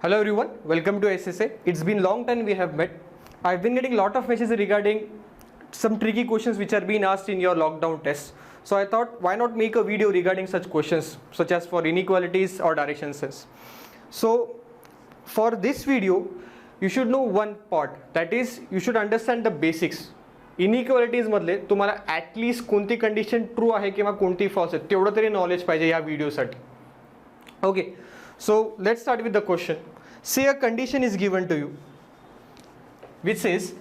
Hello everyone, welcome to SSA. It's been long time we have met. I've been getting a lot of messages regarding some tricky questions which are being asked in your lockdown tests. So I thought why not make a video regarding such questions such as for inequalities or direction sense. So for this video, you should know one part, that is you should understand the basics. Inequalities मधले तुम्हाला at least कोणती condition true आहे किंवा कोणती false आहे तेवढं तरी knowledge पाहिजे या व्हिडिओसाठी. Okay, so let's start with the question. Say a condition is given to you which says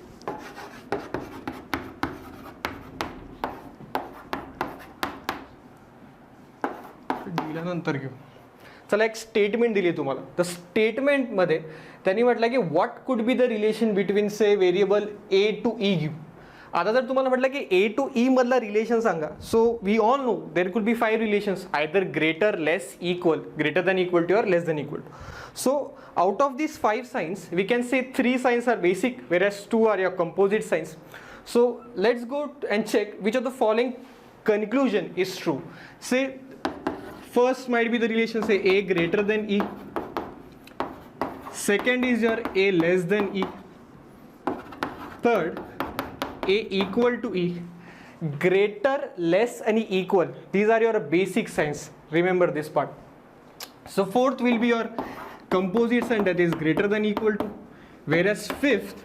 दिल्यानंतर घेऊ. चला एक स्टेटमेंट दिली तुम्हाला. तर स्टेटमेंटमध्ये त्यांनी म्हटलं की what could be the relation between say variable A to E give. आता जर तुम्हाला म्हटलं की ए टू ई मधला रिलेशन सांगा, so we all know there could be 5 relations, either greater, less, equal, greater than equal to और less than equal to. So out of these 5 signs we can say 3 signs are basic whereas 2 are your composite signs. So let's go and check which of the following conclusion is true. Say first might be the relation, say a greater than e, second is your a less than e, third a equal to e, greater, less and equal. These are your basic signs, remember this part. So fourth will be your composite sign, that is greater than equal to, whereas fifth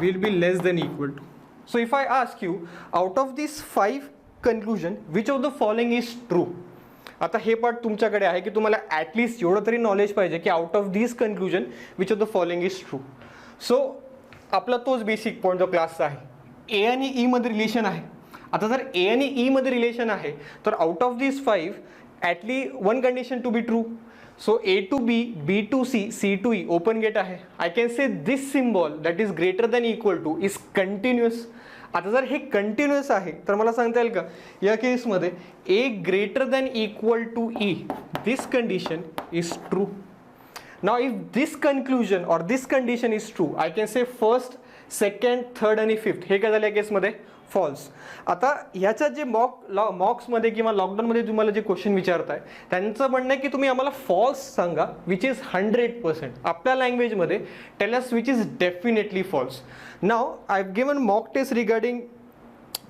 will be less than equal to. So if I ask you out of these 5 conclusion which of the following is true, आता हे part तुमच्याकडे आहे की तुम्हाला at least एवढं तरी knowledge पाहिजे की out of this conclusion which of the following is true. So आपला तोच बेसिक पॉईंट जो क्लासचा आहे, ए आणि ई मध्ये रिलेशन आहे. आता जर ए आणि ई मध्ये रिलेशन आहे तर out of this 5 at least one condition to be true. So A to B, B to C, C to E open gate आहे. I can say this symbol that is greater than equal to is continuous. आता जर हे continuous आहे तर मला सांगता येईल का या केसमध्ये A greater than equal to E, this condition is true. Now if this conclusion or this condition is true, I can say first, second, third आणि फिफ्थ हे काय झालं या केसमध्ये फॉल्स. आता ह्याच्यात जे मॉक्समध्ये किंवा लॉकडाऊनमध्ये तुम्हाला जे क्वेश्चन विचारताय त्यांचं म्हणणं आहे की तुम्ही आम्हाला फॉल्स सांगा विच इज 100%. आपल्या लँग्वेजमध्ये tell us which is definitely false. Now I have given mock test regarding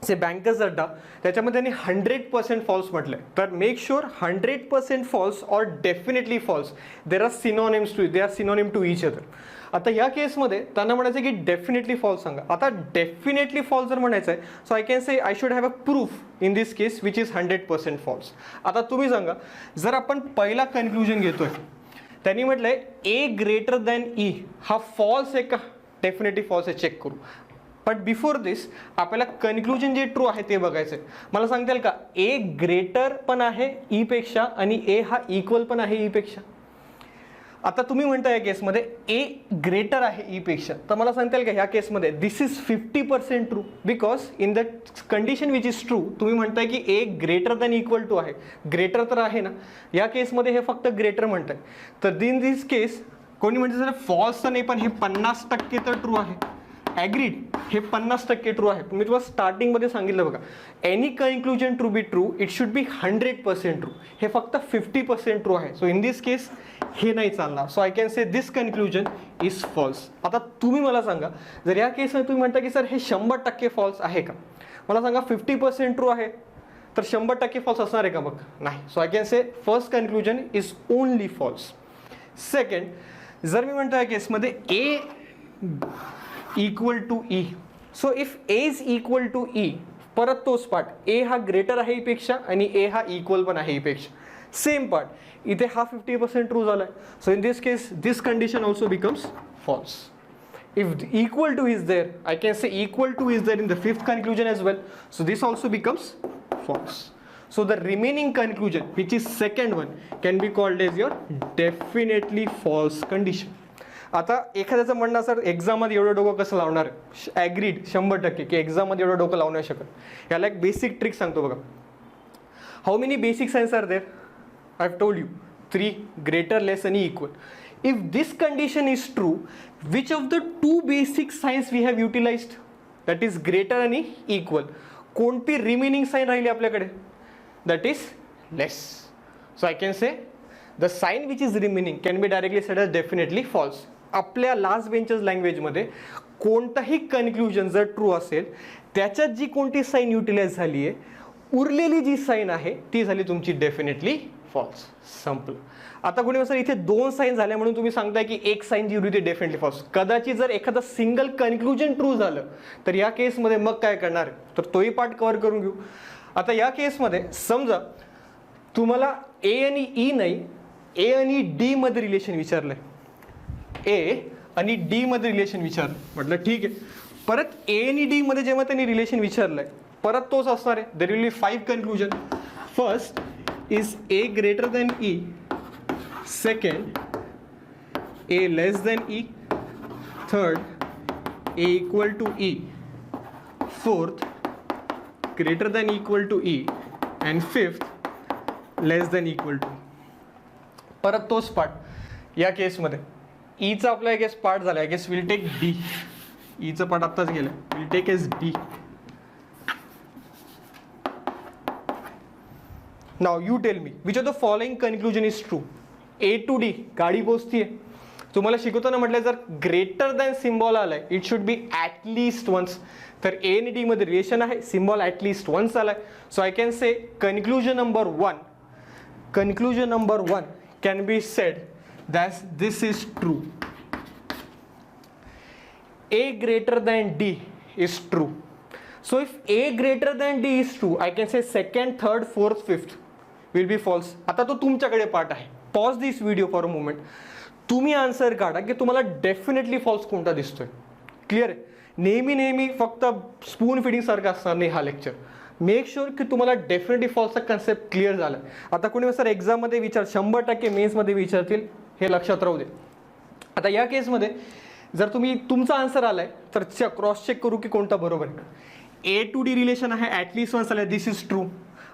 say Bankers Adda, त्याच्यामध्ये त्यांनी 100% फॉल्स म्हटलंय. तर मेक शुअर 100% फॉल्स और definitely false there are synonyms to, they are synonym to each other. आता या केसमध्ये त्यांना म्हणायचं की डेफिनेटली फॉल्स सांगा. आता डेफिनेटली फॉल्स जर म्हणायचं आहे so I can say I should have a proof in this case which is 100% false. आता तुम्ही सांगा, जर आपण पहिला कन्क्लुजन घेतोय त्यांनी म्हटलंय ए ग्रेटर दॅन ई, हा फॉल्स आहे का डेफिनेटली फॉल्स आहे चेक करू. बट बिफोर दिस आपल्याला कन्क्लुजन जे ट्रू आहे ते बघायचं आहे. मला सांगता येईल का ए ग्रेटर पण आहे ई पेक्षा आणि ए हा इक्वल पण आहे ई पेक्षा. आता तुम्ही म्हणता या केसमध्ये ए ग्रेटर आहे ई पेक्षा, तर मला सांगता येईल का ह्या केसमध्ये this is 50% true because in the condition which is true तुम्ही म्हणताय की A greater than equal to आहे. ग्रेटर तर आहे ना, या केसमध्ये हे फक्त ग्रेटर म्हणताय. तर इन दिस केस कोणी म्हणते जर फॉल्स तर नाही पण हे 50% तर ट्रू आहे. ॲग्रीड, हे 50% ट्रू आहे. मी तुम्हाला स्टार्टिंगमध्ये सांगितलं बघा, any conclusion to be true it should be 100% true. हे फक्त 50% ट्रू आहे. सो इन दिस केस हे नाही चालणार. So I can say this conclusion is false. आता तुम्ही मला सांगा, जर या केसमध्ये तुम्ही म्हणता की सर हे 100% फॉल्स आहे का, मला सांगा 50% ट्रू आहे तर 100% फॉल्स असणार आहे का मग नाही. So I can say first conclusion is only false. Second, जर मी म्हणतो या केसमध्ये A equal to E, so if A is equal to E, परत तोच पार्ट, ए हा ग्रेटर आहे ईपेक्षा आणि ए हा इक्वल पण आहे ईपेक्षा. सेम पार्ट, इथे हा 50% ट्रू झाला आहे. So in this case this condition also becomes false. If equal to is there, I can say equal to is there in the fifth conclusion as well. So this also becomes false. So the remaining conclusion, which is second one, can be called as your definitely false condition. आता एखाद्याचं म्हणणं sir एक्झाममध्ये एवढं डोकं कसं लावणार, agreed 100% की एक्झाममध्ये एवढं डोकं लावू नाही शकत. याला एक बेसिक ट्रिक सांगतो बघा. How many basic signs are there, I have told you 3, greater, less आणि equal. If this condition is true, which of the 2 basic signs we have utilised, that is greater आणि equal. कोणती remaining sign राहिली आपल्याकडे, that is less. So I can say the sign which is remaining can be directly said as definitely false. आपल्या last benches लँग्वेजमध्ये कोणताही conclusion जर true असेल त्याच्यात जी कोणती साईन युटिलाइज झाली आहे, उरलेली जी साईन आहे ती झाली तुमची डेफिनेटली फॉल्स. संपलं. आता कोणी सर इथे दोन साईन झाल्या म्हणून तुम्ही सांगताय की एक साईन जी होती ती डेफिनेटली फॉल्स. कदाचित जर एखादं सिंगल कन्क्लुजन ट्रू झालं तर या केसमध्ये मग काय करणार, तर तोही पार्ट कव्हर करून घेऊ. आता या केसमध्ये समजा तुम्हाला ए आणि ई नाही, ए आणि डी मध्ये रिलेशन विचारलंय, ए आणि डी मध्ये रिलेशन विचारलं. म्हटलं ठीक आहे. परत ए आणि डी मध्ये जेव्हा त्यांनी रिलेशन विचारलंय परत तोच असणार आहे. There will be 5 conclusion. First is A greater than E, second A less than E, third A equal to E, fourth greater than equal to E, and fifth less than equal to. परत तोच part या केसमध्ये ईचा आपला I guess part झाला. I guess will take D. ईचं part आत्ताच गेलं. Will take as D. Now you tell me which of the following conclusion is true. A to D गाडी पोचतीये. तुम्हाला शिकवताना म्हटलं जर ग्रेटर दॅन सिम्बॉल आलाय it should be at least once. तर ए आणि डी मध्ये रिलेशन आहे, सिम्बॉल ॲटलिस्ट वन्स आलाय. So I can say conclusion number one can be said that this is true. A greater than D is true. So if A greater than D is true, I can say second, third, fourth, fifth will be false. आता तो तुमच्याकडे part आहे. Pause this video for a moment. तुम्ही answer काढा की तुम्हाला definitely false कोणता दिसतोय. क्लिअर आहे. नेहमी फक्त स्पून फिडिंग सारखं असणार नाही हा लेक्चर. मेक शुअर की तुम्हाला डेफिनेटली फॉल्सचा कन्सेप्ट क्लिअर झाला. आता कोणी सर एक्झाममध्ये 100% मेन्समध्ये विचारतील, हे लक्षात राहू दे. आता या केसमध्ये जर तुम्ही तुमचा आन्सर आलाय तर क्रॉस चेक करू की कोणता बरोबर आहे. ए टू डी रिलेशन आहे, ॲटलिस्ट वन्स आलाय, दिस इज ट्रू.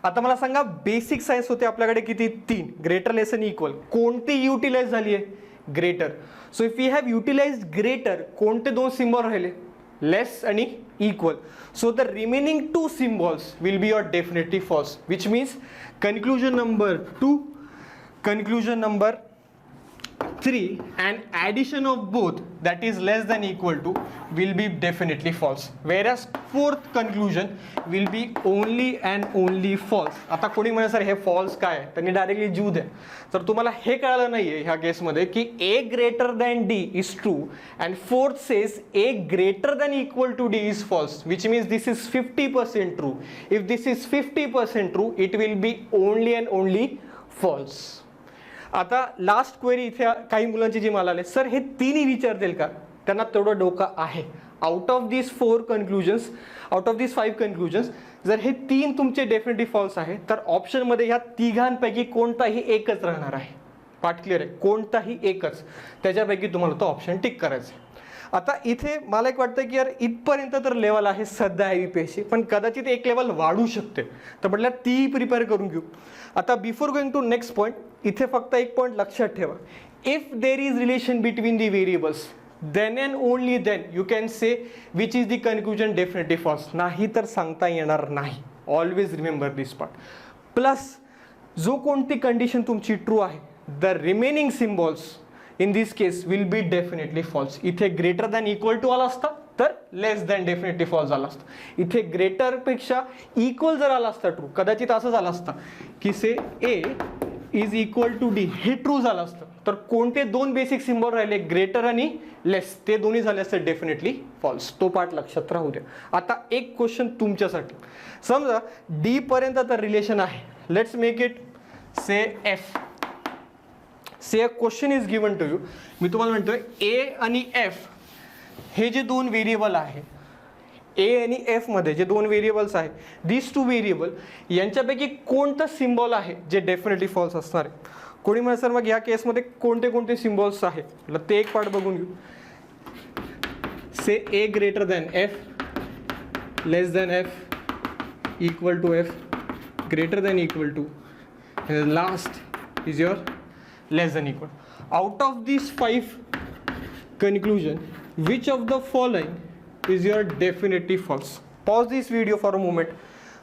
आता मला सांगा बेसिक सायन्स होते आपल्याकडे किती, 3. ग्रेटर लेस आणि इक्वल. कोणती युटिलाइज झाली आहे, greater. So if you have utilise greater, कोणते दोन सिम्बॉल राहिले, लेस आणि equal. So the remaining 2 symbols will be your definitely false, which means conclusion number 2, conclusion number 3 and addition of both that is less than equal to will be definitely false, whereas fourth conclusion will be only and only false. आता कोणी म्हणे sir हे false काय आहे, त्यांनी directly जीव द्या. तर तुम्हाला हे कळालं नाहीये ह्या केसमध्ये की a greater than d is true and fourth says a greater than equal to d is false, which means this is 50% true. If this is 50% true, it will be only and only false. आता last query इथे काही मुलांची जी मला आले, sir हे तिन्ही विचारतील का, त्यांना तेवढं डोकं आहे. Out of this 4 conclusions, out of this 5 conclusions, जर हे 3 तुमचे डेफिनेटली फॉल्स आहे तर ऑप्शनमध्ये ह्या तिघांपैकी कोणताही एकच राहणार आहे. पार्ट क्लिअर आहे, कोणताही एकच, त्याच्यापैकी तुम्हाला तो ऑप्शन टिक करायचा आहे. आता इथे मला एक वाटतं की यार इथपर्यंत तर लेवल आहे सध्या IBPSC, पण कदाचित एक लेवल वाढू शकते, तर म्हटलं ती प्रिपेअर करून घेऊ. आता before going to next point, इथे फक्त एक पॉईंट लक्षात ठेवा. If there is relation between the variables then and only then you can say which is the conclusion definitely false. नाही तर सांगता येणार नाही. Always remember this part. Plus जो कोणती कंडिशन तुमची ट्रू आहे, the remaining symbols in this case will be definitely false. इथे greater than equal to आला असता तर less than definitely false आला असता. इथे greater पेक्षा equal जर आला असता ट्रू, कदाचित असं झालं असतं की से A is equal to D, हे ट्रू झालं असतं. तर कोणते दोन बेसिक सिम्बॉल राहिले, ग्रेटर आणि लेस, ते दोन्ही झाले असते डेफिनेटली फॉल्स. तो पार्ट लक्षात राहू द्या. आता एक क्वेश्चन तुमच्यासाठी, समजा डी पर्यंत तर रिलेशन आहे, let's make it say F. Say a question is given to you. मी तुम्हाला म्हणतोय ए आणि एफ हे जे दोन व्हेरिएबल आहे, ए आणि एफ मध्ये जे दोन व्हेरिएबल्स आहे, दिस 2 व्हेरिएबल यांच्यापैकी कोणतं सिम्बॉल आहे जे डेफिनेटली फॉल्स असणार आहे. कोणी म्हणा सर मग या केसमध्ये कोणते कोणते सिम्बॉल्स आहेत, म्हटलं ते एक पार्ट बघून घेऊ. Say A greater than F, less than F, equal to F, greater than equal to, last is your less than equal. Out of this 5 conclusion which of the following is your definitely false. Pause this video for a moment.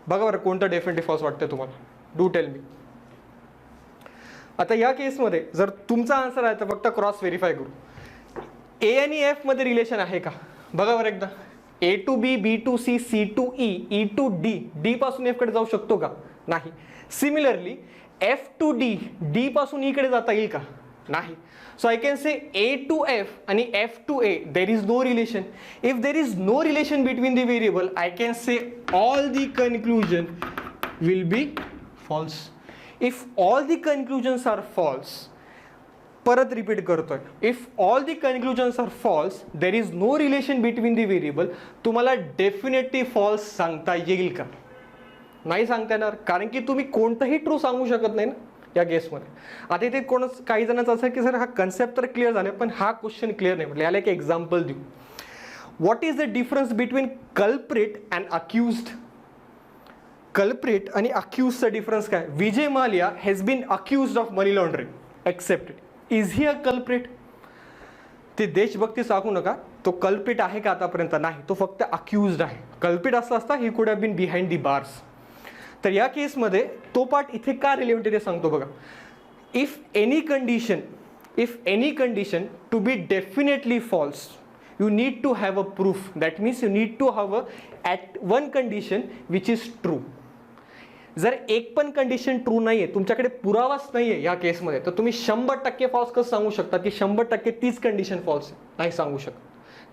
बघा बरं कोणतं definitely false वाटतं तुम्हाला, do tell me. आता या केसमध्ये जर तुमचा आन्सर आहे तर फक्त क्रॉस व्हेरीफाय करू. ए आणि एफ मध्ये रिलेशन आहे का बघा बरं एकदा. A to B, B to C, C to E, E to D, D पासून एफ कडे जाऊ शकतो का? नाही. Similarly F to D, D पासून ई कडे जाता येईल का? नाही. So I can say A to F आणि F to A there is no relation. If there is no relation between the variable I can say all the conclusion will be false. If all the conclusions are false, परत repeat करतोय, if all the conclusions are false there is no relation between the variable, तुम्हाला definitely false सांगता येईल का? नाही सांगता येणार, कारण की तुम्ही कोणतंही ट्रू सांगू शकत नाही ना या केसमध्ये. आता इथे काही जणांचं असं की सर हा कन्सेप्ट तर क्लिअर झाला पण हा क्वेश्चन क्लिअर नाही. म्हटलं याला एक एक्झाम्पल देऊ. What is the difference between culprit and accused? Culprit आणि अक्युज्डचा डिफरन्स काय? Vijay Mallya has been accused of money laundering, accepted. Is he a culprit? ते देशभक्ती सांगू नका, तो कल्प्रिट आहे का आतापर्यंत? नाही, तो फक्त अक्युज्ड आहे. कल्प्रिट असं असता he could have been behind the bars. तर या केसमध्ये तो पार्ट इथे का रिलेव्हंट आहे ते सांगतो बघा. If any condition to be definitely false, you need to have a proof. That means you need to have at one condition which is true. जर एक पण कंडिशन ट्रू नाही आहे, तुमच्याकडे पुरावाच नाही आहे या केसमध्ये, तर तुम्ही 100% फॉल्स कसं सांगू शकता की 100% तीच कंडिशन फॉल्स आहे? नाही सांगू शकत.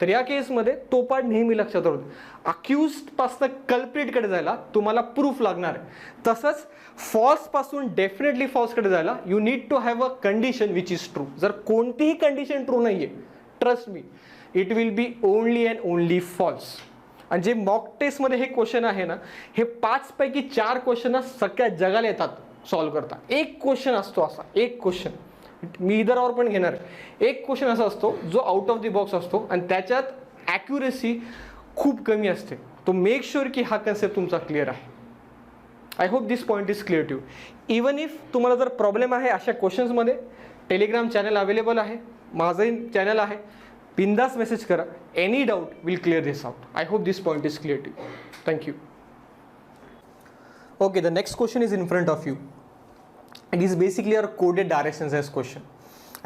तर या केसमध्ये तो पार्ट नेहमी लक्षात राहू. अक्युज्ड पासून कल्प्रिटकडे जायला तुम्हाला प्रूफ लागणार आहे. तसंच फॉल्स पासून डेफिनेटली फॉल्सकडे जायला you need to have a condition which is true. जर कोणतीही कंडिशन ट्रू नाही आहे, trust me, it will be only and only false. आणि जे मॉक टेस्टमध्ये हे क्वेश्चन आहे ना, हे 5 पैकी 4 क्वेश्चन सगळ्या जगाला येतात सॉल्व्ह करता. एक क्वेश्चन असतो असा, एक क्वेश्चन मी इधर और पण घेणार. एक क्वेश्चन असा असतो जो आउट ऑफ द बॉक्स असतो आणि त्याच्यात ॲक्युरेसी खूप कमी असते. तो मेक शुअर की हा कन्सेप्ट तुमचा क्लिअर आहे. I hope this point is clear too. Even if तुम्हाला जर प्रॉब्लेम आहे अशा क्वेश्चन्समध्ये, टेलिग्राम चॅनल अवेलेबल आहे, माझंही चॅनल आहे, बिंदास मेसेज करा. Any doubt will clear this out. I hope this point is clear to you. Thank you. Okay, the next question is in front of you. It is basically our coded RSNS question.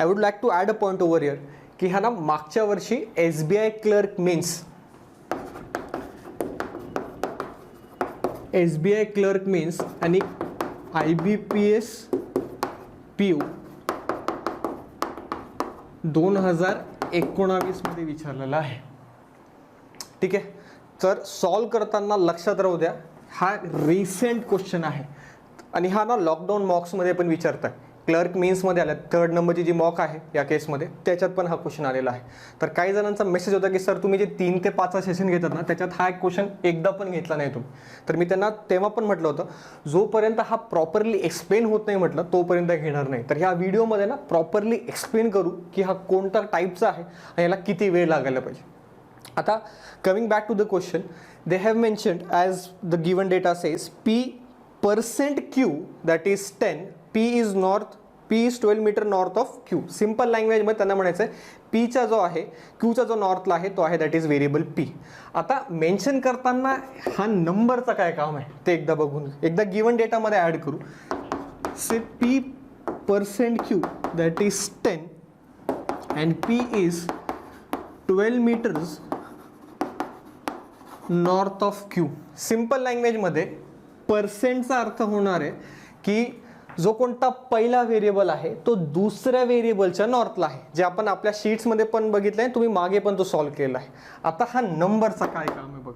I would like to add a point over here की हा ना मागच्या वर्षी SBI clerk means आणि IBPS PO 2019 मध्ये विचारलेला आहे. ठीक आहे, तर सॉल्व करताना लक्षात राहू द्या हा रिसेंट क्वेश्चन आहे आणि हा ना लॉकडाऊन मॉक्समध्ये पण विचारताय. क्लर्क मीन्समध्ये आल्या 3rd नंबरची जी मॉक आहे या केसमध्ये त्याच्यात पण हा क्वेश्चन आलेला आहे. तर काही जणांचा मेसेज होता की सर तुम्ही जे 3 ते 5 सेशन घेतात ना त्याच्यात हा एक क्वेश्चन एकदा पण घेतला नाही तुम्ही. तर मी त्यांना तेव्हा पण म्हटलं होतं जोपर्यंत हा प्रॉपरली एक्सप्लेन होत नाही म्हटलं तोपर्यंत घेणार नाही. तर ह्या व्हिडिओमध्ये ना प्रॉपरली एक्सप्लेन करू की हा कोणता टाईपचा आहे आणि याला किती वेळ लागायला पाहिजे. आता coming back to the question, they have mentioned as the given data says % Q that is 10, P is 12 metre north of Q. Simple लँग्वेजमध्ये त्यांना म्हणायचं आहे Pचा जो आहे Qचा जो नॉर्थला आहे तो आहे दॅट इज व्हेरिएबल P. आता मेन्शन करताना हा नंबरचा काय काम आहे ते एकदा बघून एकदा गिवन डेटामध्ये ॲड करू. Say P% Q that is 10 and P is 12 metres north of Q. Simple लँग्वेजमध्ये पर्सेंटचा अर्थ होणार आहे की जो कोणता पहिला व्हेरिएबल आहे तो दुसऱ्या व्हेरिएबलच्या नॉर्थला आहे, जे आपण आपल्या शीट्समध्ये पण बघितलं आहे, तुम्ही मागे पण तो सॉल्व्ह केलेला आहे. आता हा नंबरचा काय काम आहे बघ.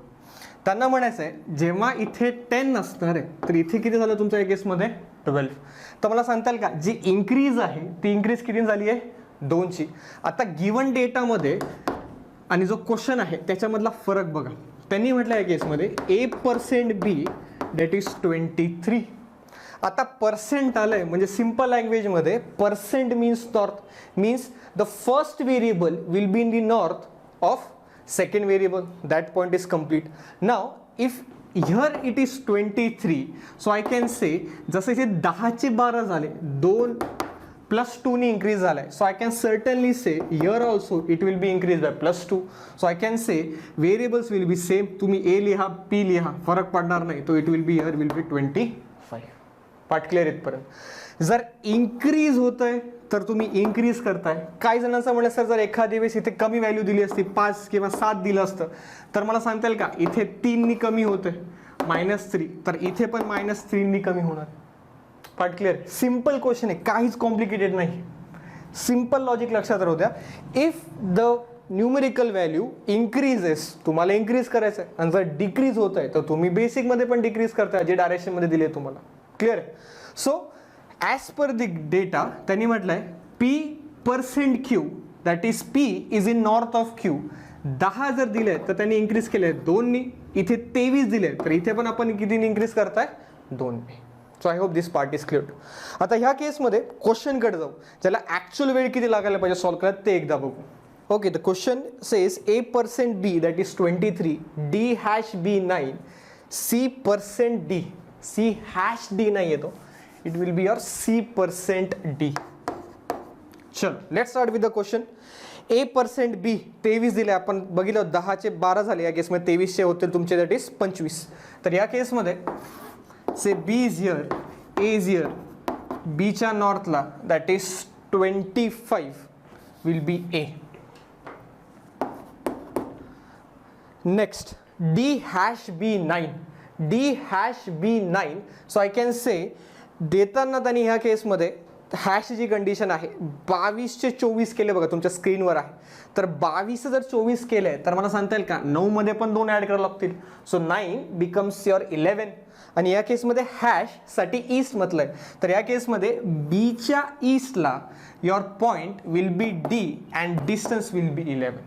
त्यांना म्हणायचं आहे जेव्हा इथे 10 असणार आहे तर इथे किती झालं तुमच्या या केसमध्ये 12. तर मला सांगताल का जी इंक्रीज आहे ती इंक्रीज किती झाली आहे 2ची. आता गिवन डेटामध्ये आणि जो क्वेश्चन आहे त्याच्यामधला फरक बघा. त्यांनी म्हटलं या केसमध्ये A% B दॅट इज 23. आता पर्सेंट आलंय म्हणजे सिम्पल लँग्वेजमध्ये percent means north, means the first variable will be in the north of second variable. That point is complete. Now if here it is 23, so I can से जसे इथे 10चे 12 झाले 2 + 2 ने increase झालाय, so I can certainly say here also it will be increase by +2. So I can say variables will be same. तुम्ही A लिहा P लिहा फरक पडणार नाही. तो it will be here will be 25. Part clear इथपर्यंत. जर इन्क्रीज होत आहे तर तुम्ही इन्क्रीज करताय. काही जणांचं म्हणलं सर जर एखादी वेळेस इथे कमी व्हॅल्यू दिली असती 5 किंवा 7 दिलं असतं तर मला सांगता येईल का इथे 3 नी कमी होतंय -3 तर इथे पण -3 नी कमी होणार. Part clear. सिम्पल क्वेश्चन आहे, काहीच कॉम्प्लिकेटेड नाही. सिम्पल लॉजिक लक्षात राहू द्या. If the numerical value increases, तुम्हाला इन्क्रीज करायचं आहे, आणि जर डिक्रीज होत आहे तर तुम्ही बेसिकमध्ये पण डिक्रीज करताय जे डायरेक्शनमध्ये दिले तुम्हाला. क्लिअर आहे. So as per the data त्यांनी म्हटलंय P%Q that is P is in north of Q. 10 जर दिले तर त्यांनी इन्क्रीज केले 2 नी. इथे 23 दिले तर इथे पण आपण किती इन्क्रीज करताय 2 नी. So I hope this part is clear. आता ह्या केसमध्ये क्वेश्चनकडे जाऊ, ज्याला ॲक्च्युअल वेळ किती लागायला पाहिजे सॉल्व करायला ते एकदा बघू. Okay, the question says A%B that is 23, D#B 9, C%D. C#D नाही येतो, it will be your C%D. चल let's start with the question. A%B 23 दिले, आपण बघितलं 10 चे 12 झाले, या केसमध्ये 23 होतील तुमचे दॅट इज 25. तर या केसमध्ये say B is here, A is here, B च्या नॉर्थला that is 25 will be A. Next D#B 9, D#B 9. So I can say देताना त्यांनी ह्या केसमध्ये हॅश जी कंडिशन आहे 22 चे 24 केले, बघा तुमच्या स्क्रीनवर आहे. तर 22 जर 24 केले तर मला सांगता येईल का 9 मध्ये पण 2 ऍड करावे लागतील. So 9 becomes your 11. आणि या केसमध्ये हॅश साठी ईस्ट म्हटलंय, तर या केसमध्ये बीच्या ईस्टला your point will be D and distance will be 11.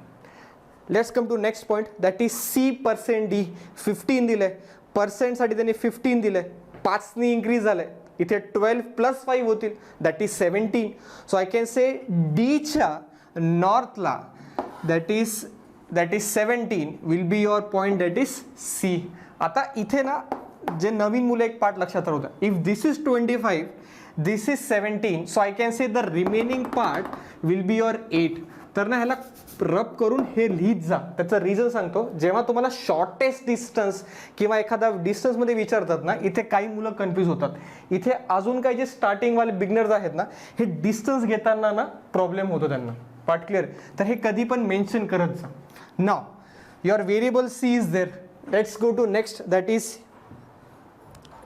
Let's come to next point that is C%D. 15 दिले, पर्सेंटसाठी त्यांनी 15 दिले, 5 नी इन्क्रीज झालंय, इथे 12 + 5 होतील that is 17. So I can say डीच्या नॉर्थला that is 17 will be your point that is C. आता इथे ना जे नवीन मुलं एक पार्ट लक्षात राहू द्या. If this is 25, this is 17, so I can say the remaining part will be your 8. तर ना ह्याला रब करून हे लिहित जा. त्याचं रिझन सांगतो. जेव्हा तुम्हाला शॉर्टेस्ट डिस्टन्स किंवा एखादा डिस्टन्समध्ये विचारतात ना, इथे काही मुलं कन्फ्यूज होतात. इथे अजून काही जे स्टार्टिंगवाले बिगनर्स आहेत ना, हे डिस्टन्स घेताना ना प्रॉब्लेम होतो त्यांना. Part clear. तर हे कधी पण मेन्शन करत जा. Now your variable C is there. Let's go to next that is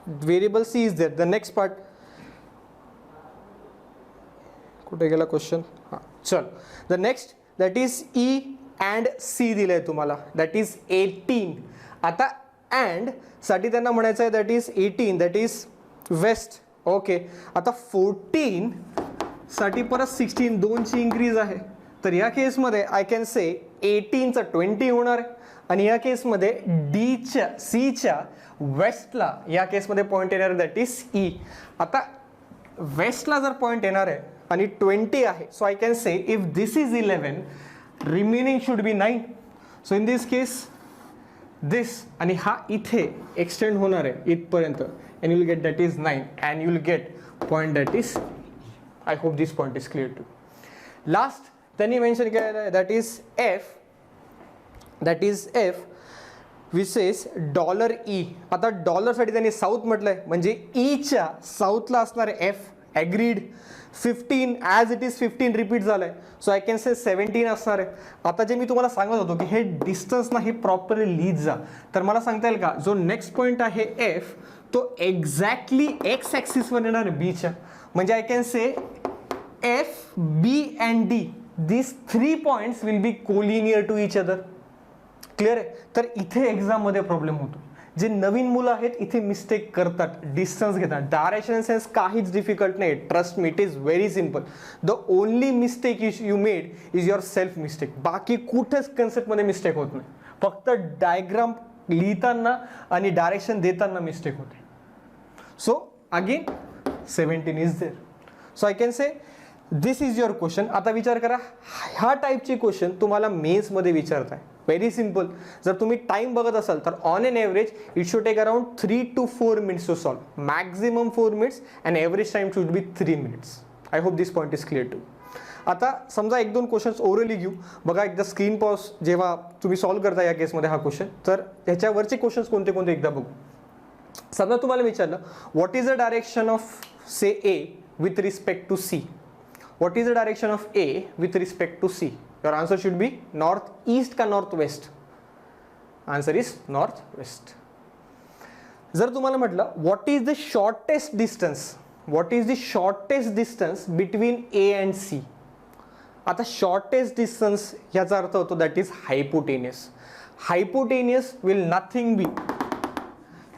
variable C is there. The next part कुठे गेला क्वेश्चन. हां चल, the next that is E and C दिलंय तुम्हाला दॅट इज 18. आता अँड साठी त्यांना म्हणायचं आहे that is 18 that is west. Okay, आता 14 साठी परत 16 2 ची इन्क्रीज आहे. तर या केसमध्ये आय कॅन से 18चा 20 होणार आहे. आणि या केसमध्ये Cच्या वेस्टला या केसमध्ये पॉईंट येणार दॅट इज E. आता वेस्टला जर पॉईंट येणार आहे आणि 20 आहे, so I can say if this is 11 remaining should be 9. So in this case this आणि हा इथे एक्सटेंड होणार आहे इथपर्यंत, and you will get that is 9 and you will get point that is. I hope this point is clear too. Last त्यांनी mention केलेलं आहे that is F which is $E. आता डॉलरसाठी त्यांनी साऊथ म्हटलंय, म्हणजे ईच्या साऊथला असणार आहे F. Agreed. 15 as it is 15 repeat झालंय, सो आय कॅन से 17 असणार आहे. आता जे मी तुम्हाला सांगत होतो की हे डिस्टन्स ना हे प्रॉपरली लिहित जा. तर मला सांगता येईल का जो नेक्स्ट पॉईंट आहे F तो एक्झॅक्टली एक्स ॲक्सिसवर येणार आहे बीच्या. म्हणजे I can say F, B and D these 3 points will be collinear to each other. Clear आहे. तर इथे एक्झाममध्ये प्रॉब्लेम होतो. जे नवीन मुलं आहेत इथे मिस्टेक करतात, डिस्टन्स घेतात. डायरेक्शन सेन्स काहीच डिफिकल्ट नाही, trust me, it is very simple. The only mistake you made is your self mistake. बाकी कुठेच कन्सेप्टमध्ये मिस्टेक होत नाही, फक्त डायग्राम लिहिताना आणि डायरेक्शन देताना मिस्टेक होते. So again 17 is there. So I can say this is your question. आता विचार करा, ह्या टाईपचे क्वेश्चन तुम्हाला मेन्समध्ये विचारताय. Very simple. जर तुम्ही टाइम बघत असाल तर on an average it should take around 3 to 4 minutes to solve. Maximum 4 minutes and average time should be 3 minutes. I hope this point is clear too. आता समजा 1-2 क्वेश्चन्स ओरली घेऊ. बघा एकदा स्क्रीन पॉज जेव्हा तुम्ही सॉल्व करता या केसमध्ये हा क्वेश्चन, तर ह्याच्यावरचे क्वेश्चन्स कोणते कोणते एकदा बघू. समजा तुम्हाला विचारलं what is the direction of say A with respect to C. What is the direction of A with respect to C? Your answer should be northeast का northwest. Answer is northwest. जर तुम्हाला म्हटलं what is the shortest distance? What is the shortest distance between A and C? आता shortest distance याचा अर्थ होतो that is hypotenuse. Hypotenuse will nothing be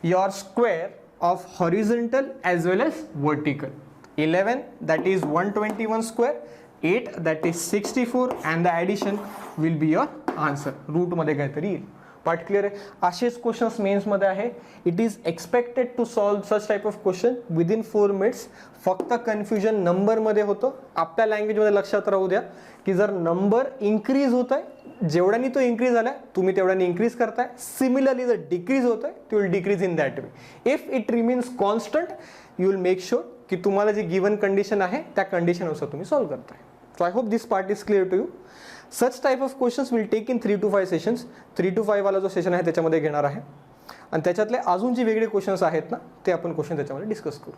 your square of horizontal as well as vertical. 11 that is 121 square, 8 that is 64 and the addition will be your answer. Route मध्ये काहीतरी येईल. Part clear आहे. असेच questions mains मध्ये आहे. It is expected to solve such type of question within 4 minutes. फक्त confusion number मध्ये होतं. आपल्या लँग्वेज मध्ये लक्षात राहू द्या की जर नंबर इन्क्रीज होत आहे, जेवढ्यानी तो इन्क्रीज झाला तुम्ही तेवढ्यानी इन्क्रीज करताय. सिमिलरली जर डिक्रीज होत आहे ते will decrease in that way. If it remains constant you will make sure की तुम्हाला जी गिवन कंडिशन आहे त्या कंडिशननुसार तुम्ही सॉल्व करताय. So I hope this part is clear to you. Such type of questions will take in 3 to 5 sessions. 3 to 5 वाला जो session आहे त्याच्यामध्ये घेणार आहे आणि त्याच्यातले अजून जे वेगळे क्वेश्चन्स आहेत ना ते आपण क्वेश्चन त्याच्यामध्ये डिस्कस करू.